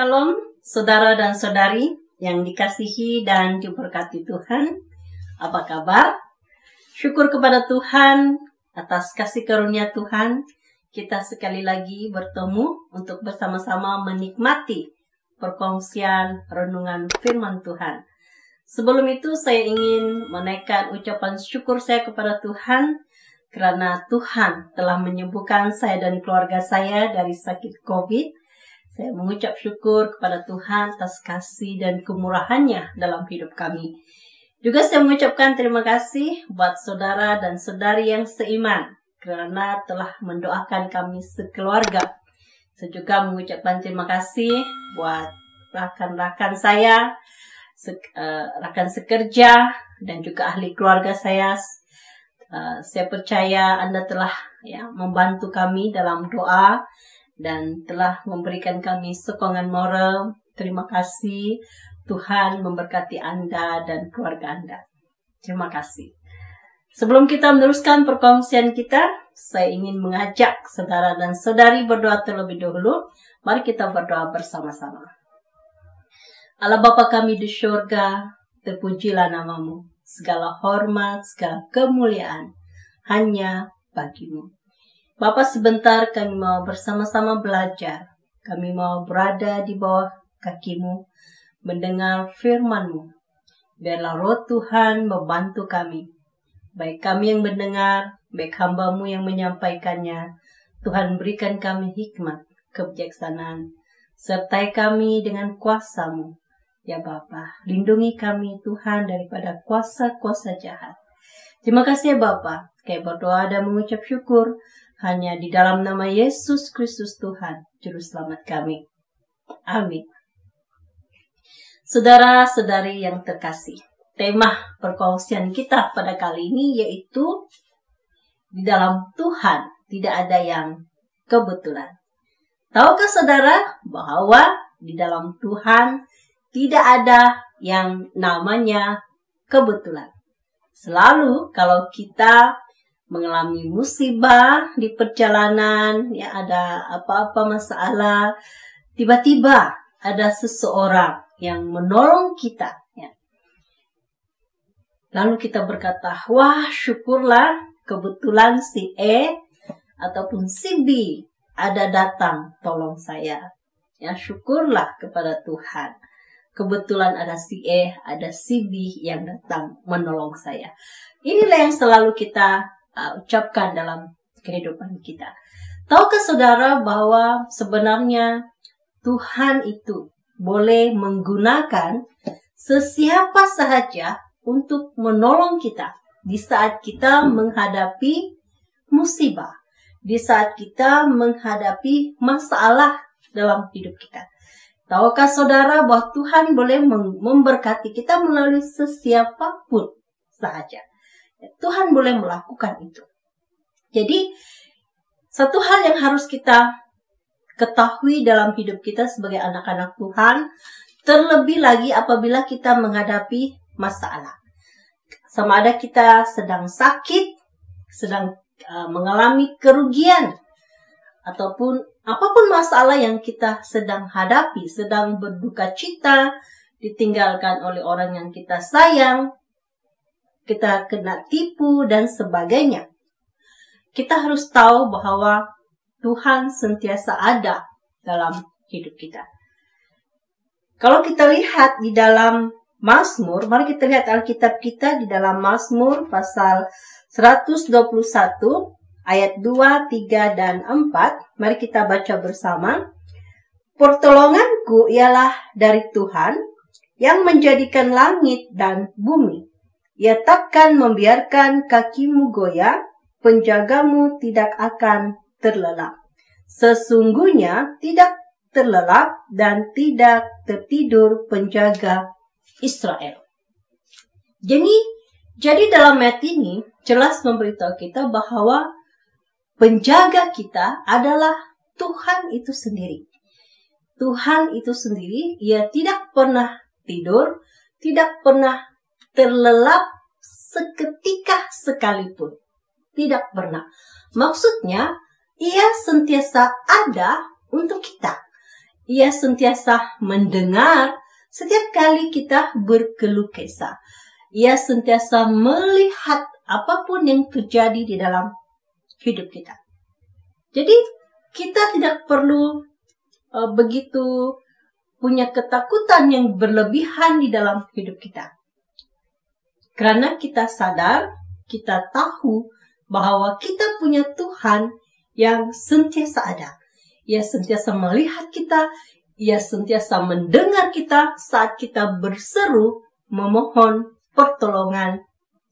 Shalom, saudara dan saudari yang dikasihi dan diberkati Tuhan. Apa kabar? Syukur kepada Tuhan atas kasih karunia Tuhan. Kita sekali lagi bertemu untuk bersama-sama menikmati perkongsian renungan firman Tuhan. Sebelum itu saya ingin menaikkan ucapan syukur saya kepada Tuhan karena Tuhan telah menyembuhkan saya dan keluarga saya dari sakit COVID. Saya mengucap syukur kepada Tuhan atas kasih dan kemurahannya dalam hidup kami. Juga saya mengucapkan terima kasih buat saudara dan saudari yang seiman karena telah mendoakan kami sekeluarga. Saya juga mengucapkan terima kasih buat rakan-rakan saya, rakan sekerja, dan juga ahli keluarga saya. Saya percaya Anda telah membantu kami dalam doa dan telah memberikan kami sokongan moral. Terima kasih. Tuhan memberkati Anda dan keluarga Anda. Terima kasih. Sebelum kita meneruskan perkongsian kita, saya ingin mengajak saudara dan saudari berdoa terlebih dahulu. Mari kita berdoa bersama-sama. Allah Bapa kami di syurga, terpujilah namamu. Segala hormat, segala kemuliaan hanya bagimu. Bapak, sebentar kami mau bersama-sama belajar. Kami mau berada di bawah kakimu, mendengar firman-Mu. Biarlah roh Tuhan membantu kami. Baik kami yang mendengar, baik hamba-Mu yang menyampaikannya. Tuhan berikan kami hikmat, kebijaksanaan. Sertai kami dengan kuasa-Mu. Ya Bapa, lindungi kami Tuhan daripada kuasa-kuasa jahat. Terima kasih ya Bapa. Kayak berdoa dan mengucap syukur hanya di dalam nama Yesus Kristus Tuhan, Juru Selamat kami. Amin. Saudara-saudari yang terkasih, tema perkongsian kita pada kali ini yaitu di dalam Tuhan tidak ada yang kebetulan. Tahukah saudara bahwa di dalam Tuhan tidak ada yang namanya kebetulan? Selalu kalau kita mengalami musibah di perjalanan, ada apa-apa masalah, tiba-tiba ada seseorang yang menolong kita. Lalu kita berkata, wah syukurlah kebetulan si E ataupun si B ada datang tolong saya. Syukurlah kepada Tuhan. Kebetulan ada si E, ada si B yang datang menolong saya. Inilah yang selalu kita ucapkan dalam kehidupan kita. Tahukah saudara bahwa sebenarnya Tuhan itu boleh menggunakan sesiapa sahaja untuk menolong kita di saat kita menghadapi musibah, di saat kita menghadapi masalah dalam hidup kita. Tahukah saudara bahwa Tuhan boleh memberkati kita melalui sesiapapun sahaja. Tuhan boleh melakukan itu. Jadi, satu hal yang harus kita ketahui dalam hidup kita sebagai anak-anak Tuhan, terlebih lagi apabila kita menghadapi masalah. Sama ada kita sedang sakit, sedang mengalami kerugian, ataupun apapun masalah yang kita sedang hadapi, sedang berduka cita, ditinggalkan oleh orang yang kita sayang, kita kena tipu dan sebagainya. Kita harus tahu bahwa Tuhan sentiasa ada dalam hidup kita. Kalau kita lihat di dalam Mazmur, mari kita lihat Alkitab kita di dalam Mazmur pasal 121 ayat 2, 3, dan 4. Mari kita baca bersama. Pertolonganku ialah dari Tuhan yang menjadikan langit dan bumi. Ia takkan membiarkan kakimu goyah, penjagamu tidak akan terlelap. Sesungguhnya tidak terlelap dan tidak tertidur penjaga Israel. Jadi dalam ayat ini jelas memberitahu kita bahwa penjaga kita adalah Tuhan itu sendiri. Tuhan itu sendiri, ia tidak pernah tidur, tidak pernah terlelap seketika sekalipun. Tidak pernah. Maksudnya, ia sentiasa ada untuk kita. Ia sentiasa mendengar setiap kali kita berkeluh kesah. Ia sentiasa melihat apapun yang terjadi di dalam hidup kita. Jadi kita tidak perlu begitu punya ketakutan yang berlebihan di dalam hidup kita. Karena kita sadar, kita tahu bahwa kita punya Tuhan yang sentiasa ada. Ia sentiasa melihat kita, ia sentiasa mendengar kita saat kita berseru memohon pertolongan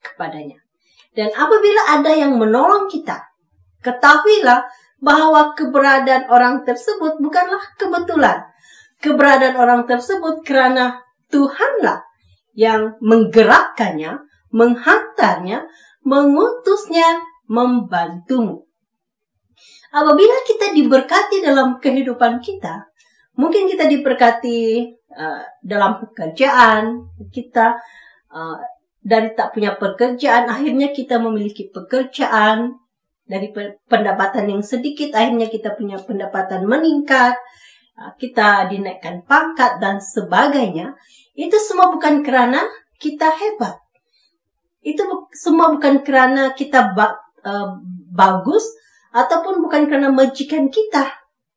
kepadanya. Dan apabila ada yang menolong kita, ketahuilah bahwa keberadaan orang tersebut bukanlah kebetulan. Keberadaan orang tersebut karena Tuhanlah yang menggerakkannya, menghantarnya, mengutusnya, membantumu. Apabila kita diberkati dalam kehidupan kita, mungkin kita diberkati dalam pekerjaan, kita dari tak punya pekerjaan, akhirnya kita memiliki pekerjaan. Dari pendapatan yang sedikit, akhirnya kita punya pendapatan meningkat, kita dinaikkan pangkat dan sebagainya. Itu semua bukan karena kita hebat. Itu semua bukan karena kita bagus, ataupun bukan karena majikan kita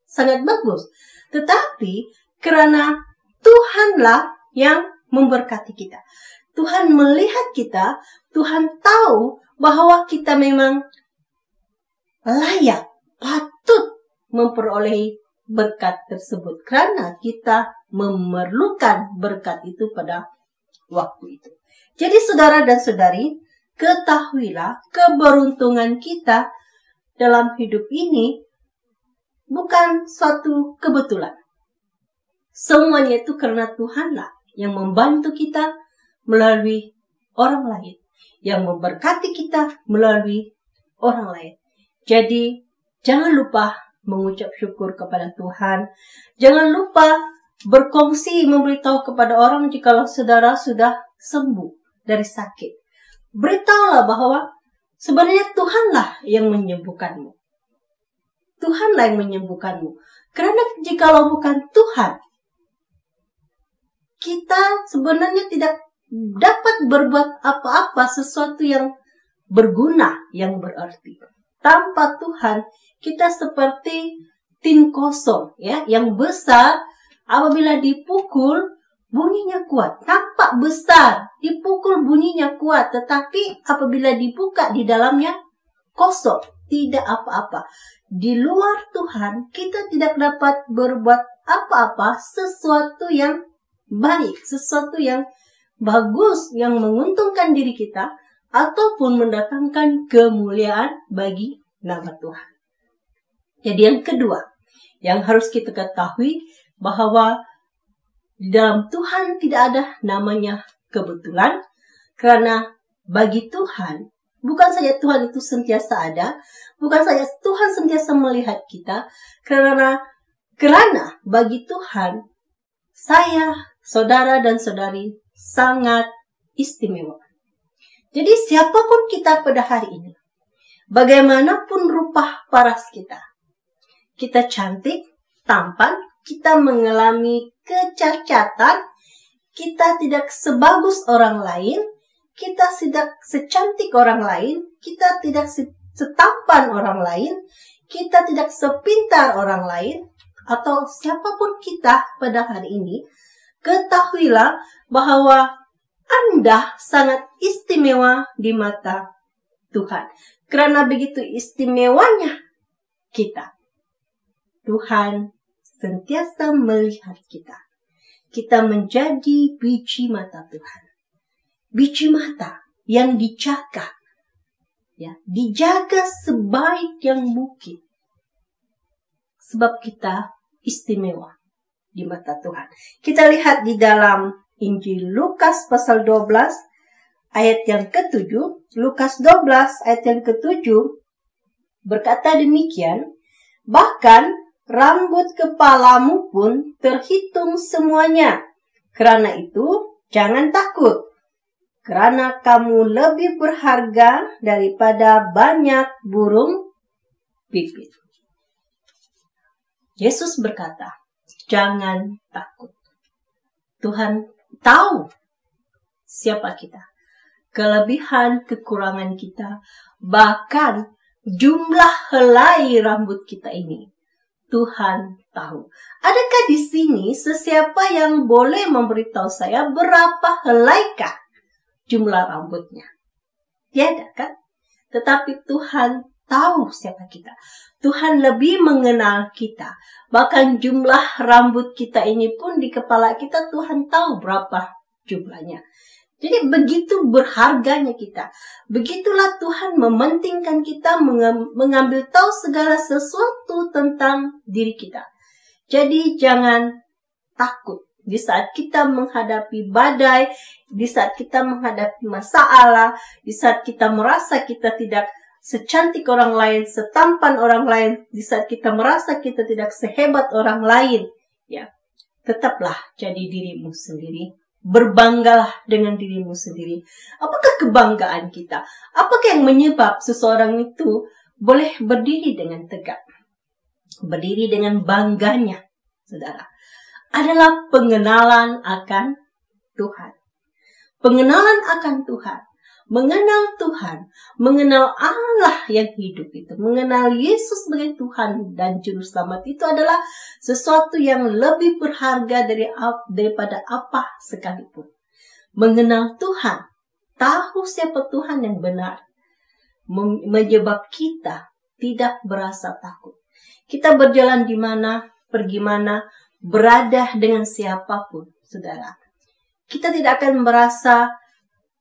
sangat bagus. Tetapi karena Tuhanlah yang memberkati kita. Tuhan melihat kita, Tuhan tahu bahwa kita memang layak, patut memperoleh berkat tersebut. Karena kita memerlukan berkat itu pada waktu itu. Jadi saudara dan saudari, ketahuilah keberuntungan kita dalam hidup ini bukan suatu kebetulan. Semuanya itu karena Tuhanlah yang membantu kita melalui orang lain, yang memberkati kita melalui orang lain. Jadi, jangan lupa mengucap syukur kepada Tuhan. Jangan lupa berkongsi, memberitahu kepada orang jikalau saudara sudah sembuh dari sakit. Beritahulah bahwa sebenarnya Tuhanlah yang menyembuhkanmu. Tuhanlah yang menyembuhkanmu. Karena jikalau bukan Tuhan, kita sebenarnya tidak dapat berbuat apa-apa sesuatu yang berguna, yang berarti. Tanpa Tuhan, kita seperti tin kosong, ya, yang besar. Apabila dipukul, bunyinya kuat. Nampak besar, dipukul bunyinya kuat. Tetapi apabila dibuka, di dalamnya kosong, tidak apa-apa. Di luar Tuhan, kita tidak dapat berbuat apa-apa sesuatu yang baik, sesuatu yang bagus, yang menguntungkan diri kita, ataupun mendatangkan kemuliaan bagi nama Tuhan. Jadi yang kedua, yang harus kita ketahui bahwa di dalam Tuhan tidak ada namanya kebetulan, karena bagi Tuhan, bukan saja Tuhan itu sentiasa ada, bukan saja Tuhan sentiasa melihat kita, karena bagi Tuhan, saya, saudara dan saudari sangat istimewa. Jadi siapapun kita pada hari ini, bagaimanapun rupa paras kita cantik, tampan, kita mengalami kecacatan, kita tidak sebagus orang lain, kita tidak secantik orang lain, kita tidak setampan orang lain, kita tidak sepintar orang lain, atau siapapun kita pada hari ini, ketahuilah bahwa Anda sangat istimewa di mata Tuhan. Karena begitu istimewanya kita, Tuhan sentiasa melihat kita. Kita menjadi biji mata Tuhan. Biji mata yang dijaga. Ya, dijaga sebaik yang mungkin. Sebab kita istimewa di mata Tuhan. Kita lihat di dalam Injil Lukas pasal 12 ayat yang ke-7. Lukas 12 ayat yang ke-7 berkata demikian, bahkan rambut kepalamu pun terhitung semuanya. Karena itu jangan takut, karena kamu lebih berharga daripada banyak burung pipit. Yesus berkata, jangan takut. Tuhan tahu siapa kita, kelebihan, kekurangan kita, bahkan jumlah helai rambut kita ini. Tuhan tahu. Adakah di sini sesiapa yang boleh memberitahu saya berapa helaikah jumlah rambutnya? Tiada kan? Tetapi Tuhan tahu siapa kita. Tuhan lebih mengenal kita. Bahkan jumlah rambut kita ini pun di kepala kita Tuhan tahu berapa jumlahnya. Jadi begitu berharganya kita. Begitulah Tuhan mementingkan kita, mengambil tahu segala sesuatu tentang diri kita. Jadi jangan takut di saat kita menghadapi badai, di saat kita menghadapi masalah, di saat kita merasa kita tidak secantik orang lain, setampan orang lain, di saat kita merasa kita tidak sehebat orang lain, ya, tetaplah jadi dirimu sendiri. Berbanggalah dengan dirimu sendiri. Apakah kebanggaan kita? Apakah yang menyebab seseorang itu boleh berdiri dengan tegak? Berdiri dengan bangganya, saudara. Adalah pengenalan akan Tuhan. Pengenalan akan Tuhan. Mengenal Tuhan. Mengenal Allah yang hidup itu. Mengenal Yesus sebagai Tuhan dan Juru Selamat itu adalah sesuatu yang lebih berharga daripada apa sekalipun. Mengenal Tuhan. Tahu siapa Tuhan yang benar. Menyebab kita tidak berasa takut. Kita berjalan di mana, pergi mana, berada dengan siapapun, saudara. Kita tidak akan merasa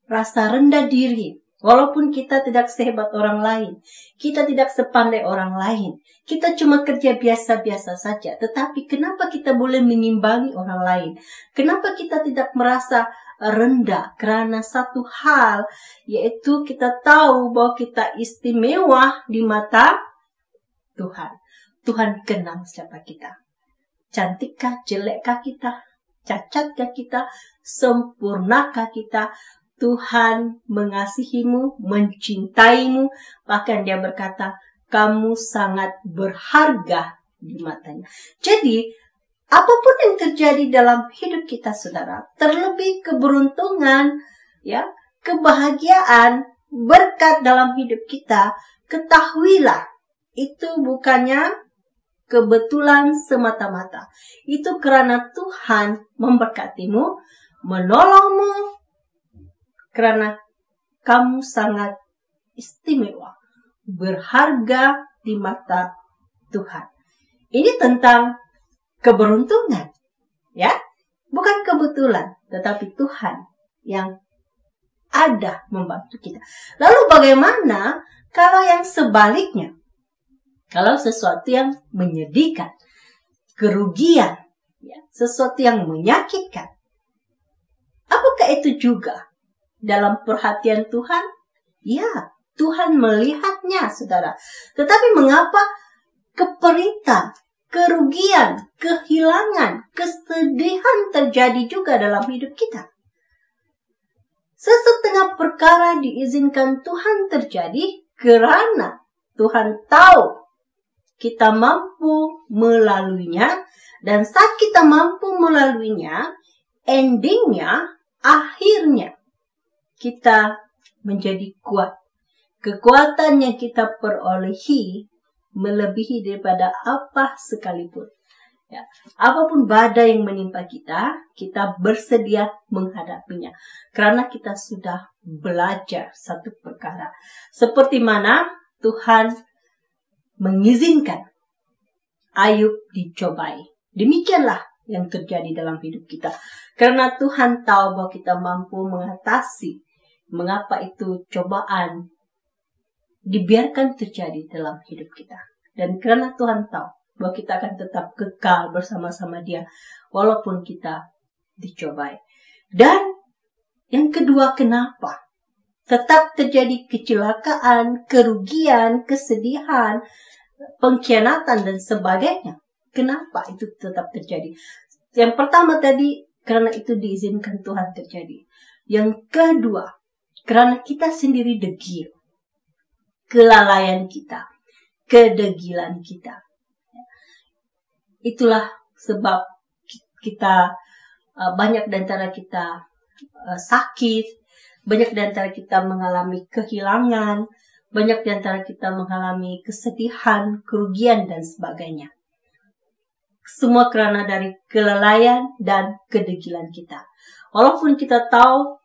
rasa rendah diri, walaupun kita tidak sehebat orang lain, kita tidak sepandai orang lain, kita cuma kerja biasa-biasa saja. Tetapi kenapa kita boleh menimbangi orang lain? Kenapa kita tidak merasa rendah? Karena satu hal, yaitu kita tahu bahwa kita istimewa di mata Tuhan. Tuhan kenal siapa kita. Cantikkah, jelekkah kita? Cacatkah kita? Sempurnakah kita? Tuhan mengasihimu, mencintaimu. Bahkan dia berkata, kamu sangat berharga di matanya. Jadi, apapun yang terjadi dalam hidup kita, saudara, terlebih keberuntungan, ya, kebahagiaan, berkat dalam hidup kita, ketahuilah, itu bukannya kebetulan semata-mata. Itu karena Tuhan memberkatimu, menolongmu, karena kamu sangat istimewa, berharga di mata Tuhan. Ini tentang keberuntungan, ya, bukan kebetulan, tetapi Tuhan yang ada membantu kita. Lalu bagaimana kalau yang sebaliknya? Kalau sesuatu yang menyedihkan, kerugian, ya, sesuatu yang menyakitkan, apakah itu juga dalam perhatian Tuhan? Ya, Tuhan melihatnya, saudara. Tetapi mengapa keperitan, kerugian, kehilangan, kesedihan terjadi juga dalam hidup kita? Sesetengah perkara diizinkan Tuhan terjadi karena Tuhan tahu kita mampu melaluinya, dan saat kita mampu melaluinya, endingnya, akhirnya, kita menjadi kuat. Kekuatan yang kita perolehi melebihi daripada apa sekalipun. Ya, apapun badai yang menimpa kita, kita bersedia menghadapinya. Karena kita sudah belajar satu perkara. Seperti mana Tuhan mengizinkan Ayub dicobai. Demikianlah yang terjadi dalam hidup kita. Karena Tuhan tahu bahwa kita mampu mengatasi mengapa itu cobaan dibiarkan terjadi dalam hidup kita. Dan karena Tuhan tahu bahwa kita akan tetap kekal bersama-sama Dia walaupun kita dicobai. Dan yang kedua, kenapa tetap terjadi kecelakaan, kerugian, kesedihan, pengkhianatan dan sebagainya? Kenapa itu tetap terjadi? Yang pertama tadi, karena itu diizinkan Tuhan terjadi. Yang kedua, karena kita sendiri degil. Kelalaian kita, kedegilan kita. Itulah sebab kita, banyak di antara kita sakit, banyak di antara kita mengalami kehilangan, banyak di antara kita mengalami kesedihan, kerugian, dan sebagainya. Semua karena dari kelalaian dan kedegilan kita. Walaupun kita tahu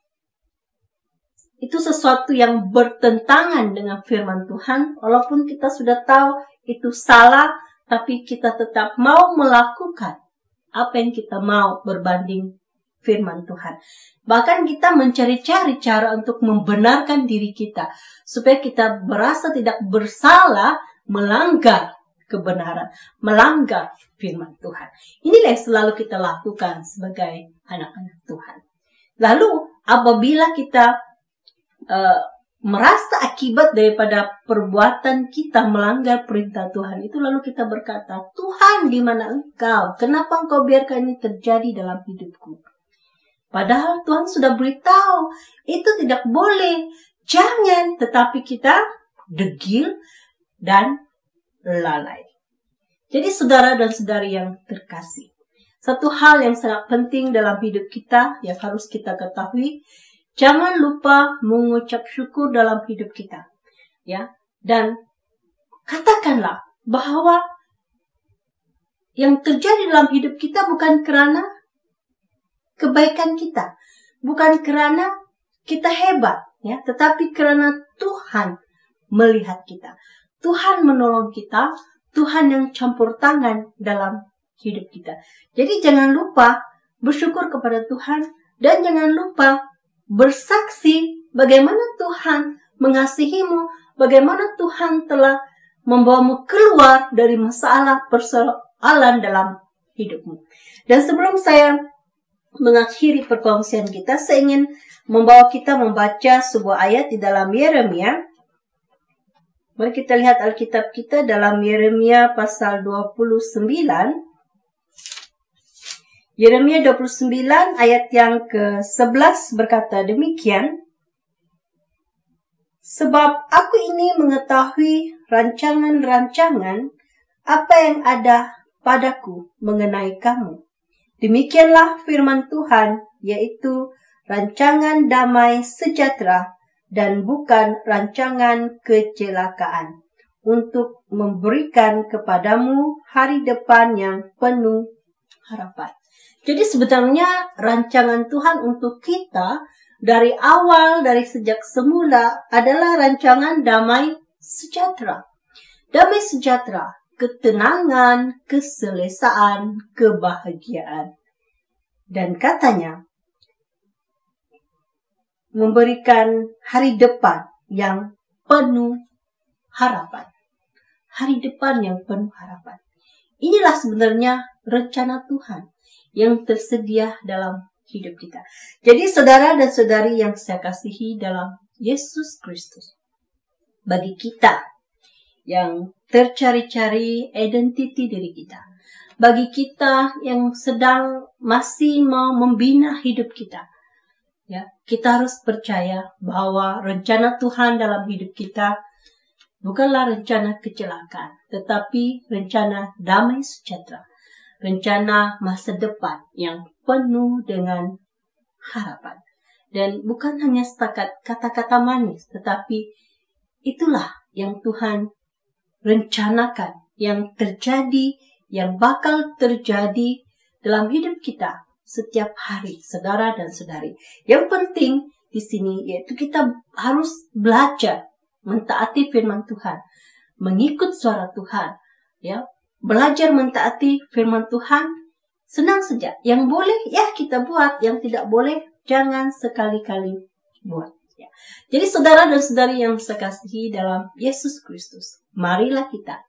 itu sesuatu yang bertentangan dengan firman Tuhan, walaupun kita sudah tahu itu salah, tapi kita tetap mau melakukan apa yang kita mau berbanding firman Tuhan. Bahkan kita mencari-cari cara untuk membenarkan diri kita, supaya kita merasa tidak bersalah melanggar kebenaran, melanggar firman Tuhan. Inilah yang selalu kita lakukan sebagai anak-anak Tuhan. Lalu apabila kita merasa akibat daripada perbuatan kita melanggar perintah Tuhan itu, lalu kita berkata, Tuhan, di mana Engkau? Kenapa Engkau biarkan ini terjadi dalam hidupku? Padahal Tuhan sudah beritahu itu tidak boleh, jangan. Tetapi kita degil dan lalai. Jadi saudara dan saudari yang terkasih, satu hal yang sangat penting dalam hidup kita yang harus kita ketahui, jangan lupa mengucap syukur dalam hidup kita. Ya, dan katakanlah bahwa yang terjadi dalam hidup kita bukan karena kebaikan kita, bukan karena kita hebat, ya, tetapi karena Tuhan melihat kita. Tuhan menolong kita, Tuhan yang campur tangan dalam hidup kita. Jadi jangan lupa bersyukur kepada Tuhan, dan jangan lupa bersaksi bagaimana Tuhan mengasihimu, bagaimana Tuhan telah membawamu keluar dari masalah persoalan dalam hidupmu. Dan sebelum saya mengakhiri perkongsian kita, saya ingin membawa kita membaca sebuah ayat di dalam Yeremia. Mari kita lihat Alkitab kita dalam Yeremia pasal 29. Yeremia 29 ayat yang ke-11 berkata demikian. Sebab aku ini mengetahui rancangan-rancangan apa yang ada padaku mengenai kamu. Demikianlah firman Tuhan, yaitu rancangan damai sejahtera dan bukan rancangan kecelakaan, untuk memberikan kepadamu hari depan yang penuh harapan. Jadi sebenarnya rancangan Tuhan untuk kita dari awal, dari sejak semula adalah rancangan damai sejahtera. Damai sejahtera, ketenangan, keselesaan, kebahagiaan. Dan katanya, memberikan hari depan yang penuh harapan. Hari depan yang penuh harapan. Inilah sebenarnya rencana Tuhan yang tersedia dalam hidup kita. Jadi saudara dan saudari yang saya kasihi dalam Yesus Kristus, bagi kita yang tercari-cari identiti diri kita, bagi kita yang sedang masih mau membina hidup kita, ya, kita harus percaya bahwa rencana Tuhan dalam hidup kita bukanlah rencana kecelakaan, tetapi rencana damai sejahtera, rencana masa depan yang penuh dengan harapan. Dan bukan hanya setakat kata-kata manis, tetapi itulah yang Tuhan rencanakan, yang terjadi, yang bakal terjadi dalam hidup kita setiap hari, saudara dan saudari. Yang penting di sini yaitu kita harus belajar mentaati firman Tuhan, mengikut suara Tuhan, ya, belajar mentaati firman Tuhan. Senang saja. Yang boleh ya kita buat, yang tidak boleh jangan sekali-kali buat. Ya. Jadi saudara dan saudari yang saya kasihi dalam Yesus Kristus, marilah kita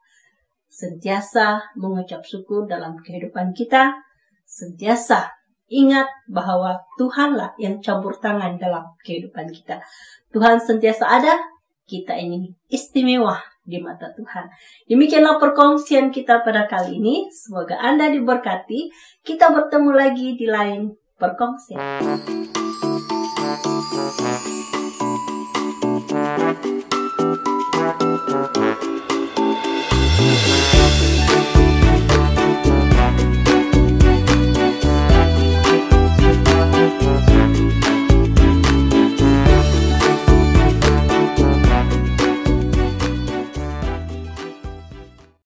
sentiasa mengucap syukur dalam kehidupan kita, sentiasa ingat bahwa Tuhanlah yang campur tangan dalam kehidupan kita. Tuhan sentiasa ada, kita ini istimewa di mata Tuhan. Demikianlah perkongsian kita pada kali ini. Semoga Anda diberkati. Kita bertemu lagi di lain perkongsian.